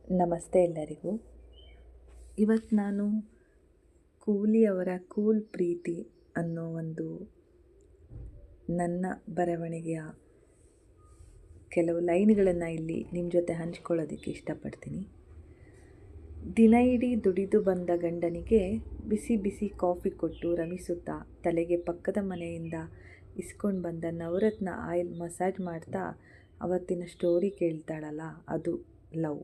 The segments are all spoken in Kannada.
ನಮಸ್ತೆ ಎಲ್ಲರಿಗೂ. ಇವತ್ತು ನಾನು ಕೂಲಿಯವರ ಕೂಲ್ ಪ್ರೀತಿ ಅನ್ನೋ ಒಂದು ನನ್ನ ಬರವಣಿಗೆಯ ಕೆಲವು ಲೈನ್ಗಳನ್ನು ಇಲ್ಲಿ ನಿಮ್ಮ ಜೊತೆ ಹಂಚ್ಕೊಳ್ಳೋದಕ್ಕೆ ಇಷ್ಟಪಡ್ತೀನಿ. ದಿನ ಇಡೀ ದುಡಿದು ಬಂದ ಗಂಡನಿಗೆ ಬಿಸಿ ಬಿಸಿ ಕಾಫಿ ಕೊಟ್ಟು ರಮಿಸುತ್ತಾ ತಲೆಗೆ ಪಕ್ಕದ ಮನೆಯಿಂದ ಇಸ್ಕೊಂಡು ಬಂದ ನವರತ್ನ ಆಯಿಲ್ ಮಸಾಜ್ ಮಾಡ್ತಾ ಅವತ್ತಿನ ಸ್ಟೋರಿ ಕೇಳ್ತಾಳಲ್ಲ, ಅದು ಲವ್.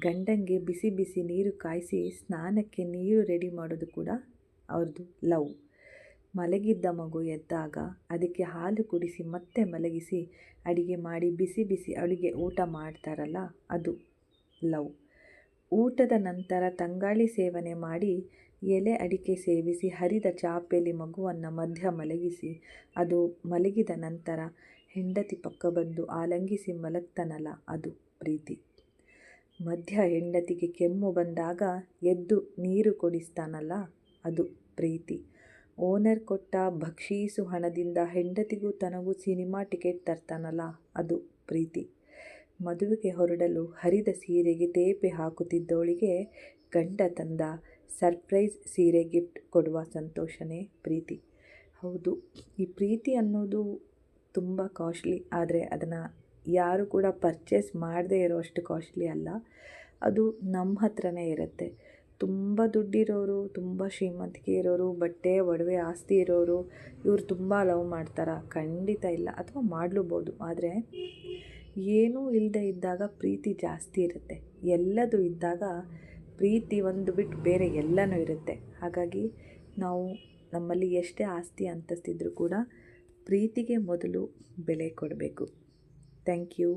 ಗಂಡಂಗೆ ಬಿಸಿ ಬಿಸಿ ನೀರು ಕಾಯಿಸಿ ಸ್ನಾನಕ್ಕೆ ನೀರು ರೆಡಿ ಮಾಡೋದು ಕೂಡ ಅವ್ರದ್ದು ಲವ್. ಮಲಗಿದ್ದ ಮಗು ಎದ್ದಾಗ ಅದಕ್ಕೆ ಹಾಲು ಕುಡಿಸಿ ಮತ್ತೆ ಮಲಗಿಸಿ ಅಡಿಗೆ ಮಾಡಿ ಬಿಸಿ ಬಿಸಿ ಅವಳಿಗೆ ಊಟ ಮಾಡ್ತಾರಲ್ಲ, ಅದು ಲವ್. ಊಟದ ನಂತರ ತಂಗಾಳಿ ಸೇವನೆ ಮಾಡಿ ಎಲೆ ಅಡಿಕೆ ಸೇವಿಸಿ ಹರಿದ ಚಾಪೆಯಲ್ಲಿ ಮಗುವನ್ನು ಮಧ್ಯ ಮಲಗಿಸಿ ಅದು ಮಲಗಿದ ನಂತರ ಹೆಂಡತಿ ಪಕ್ಕ ಬಂದು ಆಲಂಗಿಸಿ ಮಲಗ್ತಾನಲ್ಲ, ಅದು ಪ್ರೀತಿ. ಮಧ್ಯ ಹೆಂಡತಿಗೆ ಕೆಮ್ಮು ಬಂದಾಗ ಎದ್ದು ನೀರು ಕೊಡಿಸ್ತಾನಲ್ಲ, ಅದು ಪ್ರೀತಿ. ಓನರ್ ಕೊಟ್ಟ ಬಕ್ಷೀಸು ಹಣದಿಂದ ಹೆಂಡತಿಗೂ ತನಗೂ ಸಿನಿಮಾ ಟಿಕೆಟ್ ತರ್ತಾನಲ್ಲ, ಅದು ಪ್ರೀತಿ. ಮದುವೆಗೆ ಹೊರಡಲು ಹರಿದ ಸೀರೆಗೆ ತೇಪೆ ಹಾಕುತ್ತಿದ್ದವಳಿಗೆ ಗಂಡ ತಂದ ಸರ್ಪ್ರೈಸ್ ಸೀರೆ ಗಿಫ್ಟ್ ಕೊಡುವ ಸಂತೋಷನೇ ಪ್ರೀತಿ. ಹೌದು, ಈ ಪ್ರೀತಿ ಅನ್ನೋದು ತುಂಬ ಕಾಸ್ಟ್ಲಿ, ಆದರೆ ಅದನ್ನು ಯಾರು ಕೂಡ ಪರ್ಚೇಸ್ ಮಾಡದೇ ಇರೋಷ್ಟು ಕಾಸ್ಟ್ಲಿ ಅಲ್ಲ. ಅದು ನಮ್ಮ ಹತ್ರನೇ ಇರುತ್ತೆ. ತುಂಬ ದುಡ್ಡಿರೋರು, ತುಂಬ ಶ್ರೀಮಂತಿಕೆ ಇರೋರು, ಬಟ್ಟೆ ಒಡವೆ ಆಸ್ತಿ ಇರೋರು, ಇವರು ತುಂಬ ಲವ್ ಮಾಡ್ತಾರಾ? ಖಂಡಿತ ಇಲ್ಲ. ಅಥವಾ ಮಾಡಲೂಬೋದು. ಆದರೆ ಏನೂ ಇಲ್ಲದೆ ಇದ್ದಾಗ ಪ್ರೀತಿ ಜಾಸ್ತಿ ಇರುತ್ತೆ. ಎಲ್ಲದೂ ಇದ್ದಾಗ ಪ್ರೀತಿ ಒಂದು ಬಿಟ್ಟು ಬೇರೆ ಎಲ್ಲನೂ ಇರುತ್ತೆ. ಹಾಗಾಗಿ ನಾವು ನಮ್ಮಲ್ಲಿ ಎಷ್ಟೇ ಆಸ್ತಿ ಅಂತಸ್ತಿದ್ರೂ ಕೂಡ ಪ್ರೀತಿಗೆ ಮೊದಲು ಬೆಲೆ ಕೊಡಬೇಕು. Thank you.